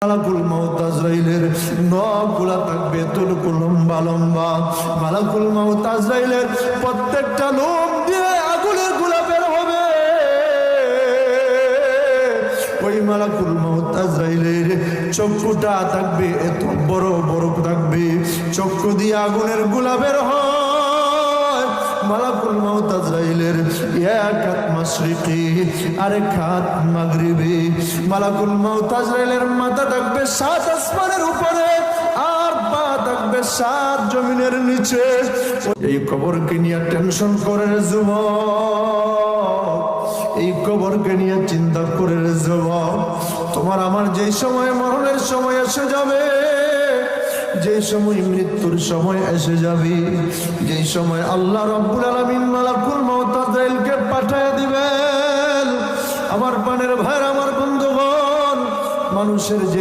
মালাকুল মাউত আজরাইলের নখগুলা থাকবে এতটুকু লম্বা লম্বা। মালাকুল মাউত আজরাইলের প্রত্যেকটা লোম দিয়ে আগুনের গোলা বের হবে। ওই মালাকুল মাউত আজরাইলের চক্ষুটা থাকবে এত বড় বড় থাকবে, চক্ষু দিয়ে আগুনের গোলা বের হয়। মালাকুল মাউত আজরাইলের এক হাত মাশরিকি আরেক হাত মাগরিবি। মালাকুল মাউত আজরাইলের মাথা থাকবে 7 আসমানের উপরে আর পা থাকবে 7 জমিনের নিচে। এই কবরকে নিয়ে টেনশন করে যুবক, এই কবরকে নিয়ে চিন্তা করে যুবক, তোমার আমার যেই সময় মরণের সময় এসে যাবে, যে সময় মৃত্যুর সময় এসে যাবে, যে সময় আল্লাহ রাব্বুল আলামিন মালাকুল মাউত আজরাইলকে পাঠিয়ে দিবেন, আমার প্রাণের ভাই আমার বন্ধুগণ, মানুষের যে